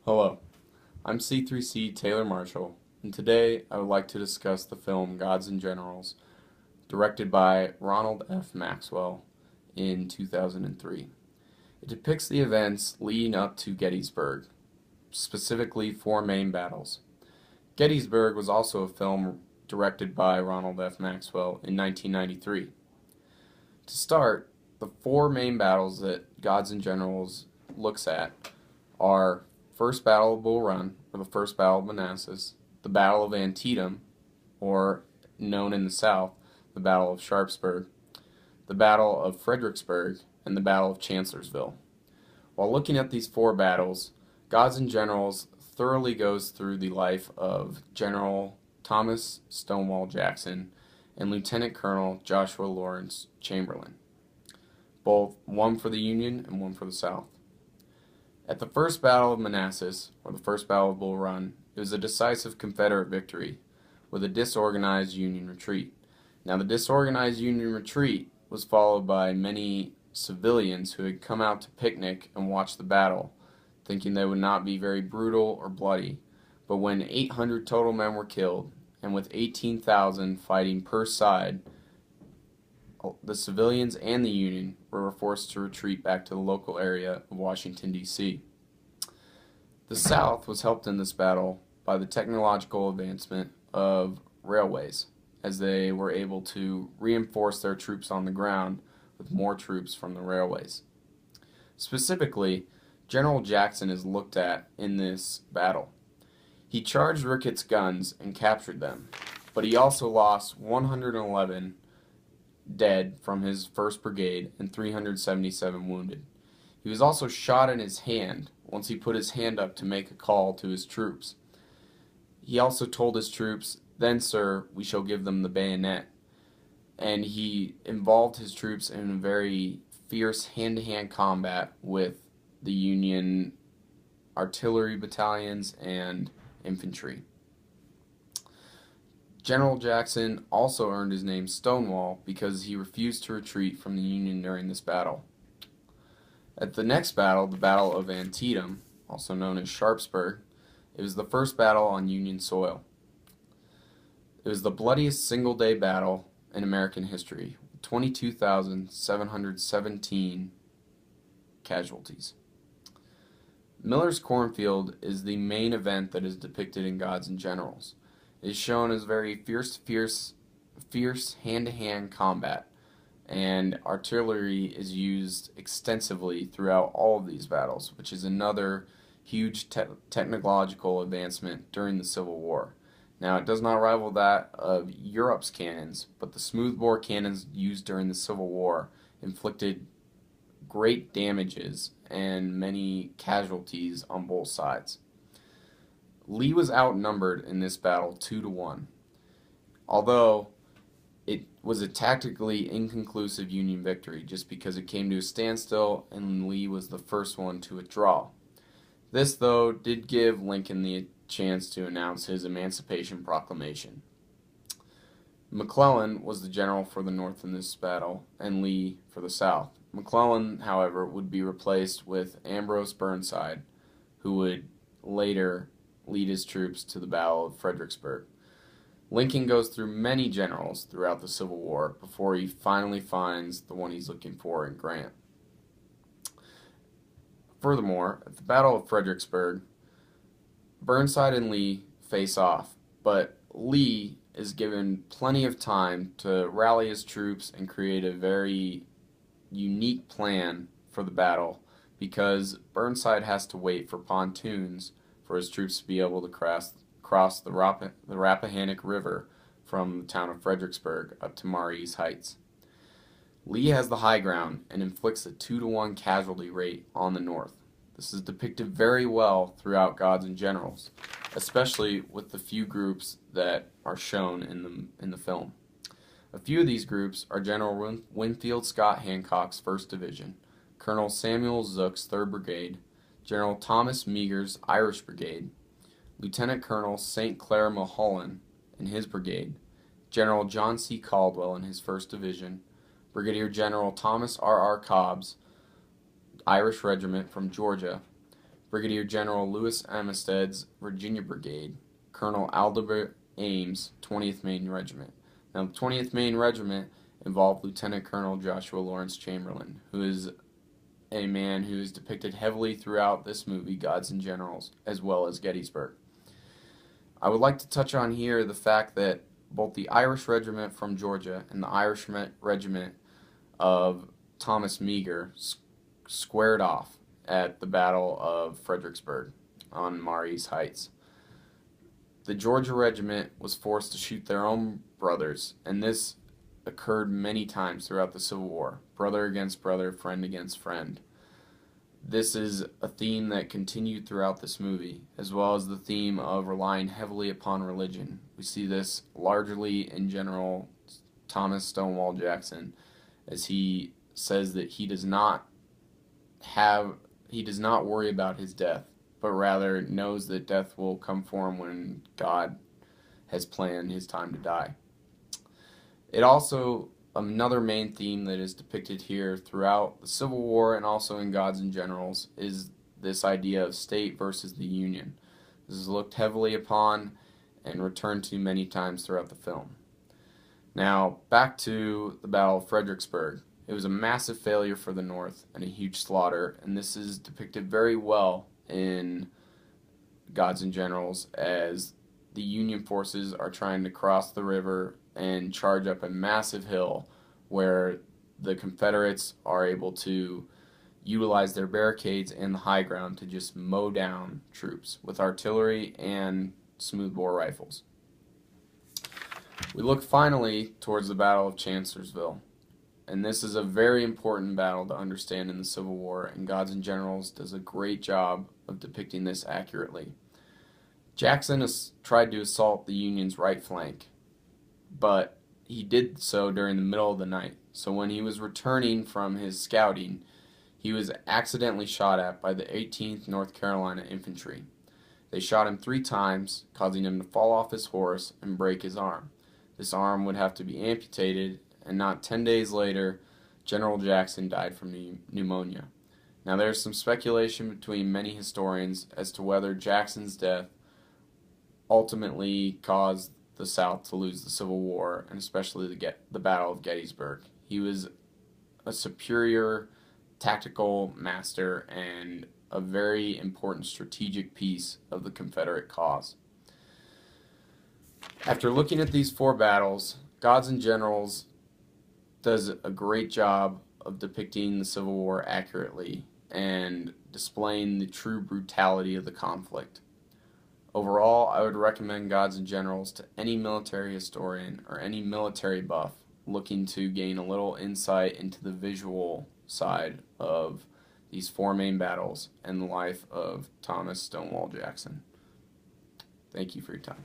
Hello, I'm C3C Taylor Marshall, and today I would like to discuss the film Gods and Generals, directed by Ronald F. Maxwell in 2003. It depicts the events leading up to Gettysburg, specifically four main battles. Gettysburg was also a film directed by Ronald F. Maxwell in 1993. To start, the four main battles that Gods and Generals looks at are First Battle of Bull Run, or the First Battle of Manassas, the Battle of Antietam, or known in the South, the Battle of Sharpsburg, the Battle of Fredericksburg, and the Battle of Chancellorsville. While looking at these four battles, Gods and Generals thoroughly goes through the life of General Thomas Stonewall Jackson and Lieutenant Colonel Joshua Lawrence Chamberlain, both one for the Union and one for the South. At the First Battle of Manassas, or the First Battle of Bull Run, it was a decisive Confederate victory, with a disorganized Union retreat. Now, the disorganized Union retreat was followed by many civilians who had come out to picnic and watch the battle, thinking they would not be very brutal or bloody. But when 800 total men were killed, and with 18,000 fighting per side, the civilians and the Union were forced to retreat back to the local area of Washington, D.C. The South was helped in this battle by the technological advancement of railways, as they were able to reinforce their troops on the ground with more troops from the railways. Specifically, General Jackson is looked at in this battle. He charged Ricketts' guns and captured them, but he also lost 111 dead from his 1st Brigade and 377 wounded. He was also shot in his hand once he put his hand up to make a call to his troops. He also told his troops, "Then, sir, we shall give them the bayonet." And he involved his troops in a very fierce hand-to-hand combat with the Union artillery battalions and infantry. General Jackson also earned his name Stonewall because he refused to retreat from the Union during this battle. At the next battle, the Battle of Antietam, also known as Sharpsburg, it was the first battle on Union soil. It was the bloodiest single-day battle in American history, with 22,717 casualties. Miller's Cornfield is the main event that is depicted in Gods and Generals. It is shown as very fierce hand-to-hand combat, and artillery is used extensively throughout all of these battles, which is another huge technological advancement during the Civil War. Now, it does not rival that of Europe's cannons, but the smoothbore cannons used during the Civil War inflicted great damages and many casualties on both sides. Lee was outnumbered in this battle 2-1, although it was a tactically inconclusive Union victory just because it came to a standstill and Lee was the first one to withdraw. This, though, did give Lincoln the chance to announce his Emancipation Proclamation. McClellan was the general for the North in this battle, and Lee for the South. McClellan, however, would be replaced with Ambrose Burnside, who would later lead his troops to the Battle of Fredericksburg. Lincoln goes through many generals throughout the Civil War before he finally finds the one he's looking for in Grant. Furthermore, at the Battle of Fredericksburg, Burnside and Lee face off, but Lee is given plenty of time to rally his troops and create a very unique plan for the battle because Burnside has to wait for pontoons for his troops to be able to cross the Rappahannock River from the town of Fredericksburg up to Marye's Heights. Lee has the high ground and inflicts a 2-1 casualty rate on the North. This is depicted very well throughout Gods and Generals, especially with the few groups that are shown in the film. A few of these groups are General Winfield Scott Hancock's 1st Division, Colonel Samuel Zook's 3rd Brigade, General Thomas Meagher's Irish Brigade, Lieutenant Colonel St. Clair Mulholland and his brigade, General John C. Caldwell and his 1st Division, Brigadier General Thomas R. Cobb's Irish Regiment from Georgia, Brigadier General Louis Amisted's Virginia Brigade, Colonel Aldebert Ames' 20th Maine Regiment. Now, the 20th Maine Regiment involved Lieutenant Colonel Joshua Lawrence Chamberlain, who is a man who is depicted heavily throughout this movie, Gods and Generals, as well as Gettysburg. I would like to touch on here the fact that both the Irish Regiment from Georgia and the Irish Regiment of Thomas Meagher squared off at the Battle of Fredericksburg on Marye's Heights. The Georgia Regiment was forced to shoot their own brothers, and this occurred many times throughout the Civil War. Brother against brother, friend against friend. This is a theme that continued throughout this movie, as well as the theme of relying heavily upon religion. We see this largely in General Thomas Stonewall Jackson, as he says that he does not worry about his death, but rather knows that death will come for him when God has planned his time to die. It also, another main theme that is depicted here throughout the Civil War and also in Gods and Generals is this idea of state versus the Union. This is looked heavily upon and returned to many times throughout the film. Now, back to the Battle of Fredericksburg. It was a massive failure for the North and a huge slaughter, and this is depicted very well in Gods and Generals as the Union forces are trying to cross the river and charge up a massive hill where the Confederates are able to utilize their barricades and the high ground to just mow down troops with artillery and smoothbore rifles. We look finally towards the Battle of Chancellorsville, and this is a very important battle to understand in the Civil War, and Gods and Generals does a great job of depicting this accurately. Jackson has tried to assault the Union's right flank, but he did so during the middle of the night. So when he was returning from his scouting, he was accidentally shot at by the 18th North Carolina Infantry. They shot him 3 times, causing him to fall off his horse and break his arm. This arm would have to be amputated, and not 10 days later, General Jackson died from pneumonia. Now there's some speculation between many historians as to whether Jackson's death ultimately caused the South to lose the Civil War, and especially the Battle of Gettysburg. He was a superior tactical master and a very important strategic piece of the Confederate cause. After looking at these 4 battles, Gods and Generals does a great job of depicting the Civil War accurately and displaying the true brutality of the conflict. Overall, I would recommend Gods and Generals to any military historian or any military buff looking to gain a little insight into the visual side of these 4 main battles and the life of Thomas Stonewall Jackson. Thank you for your time.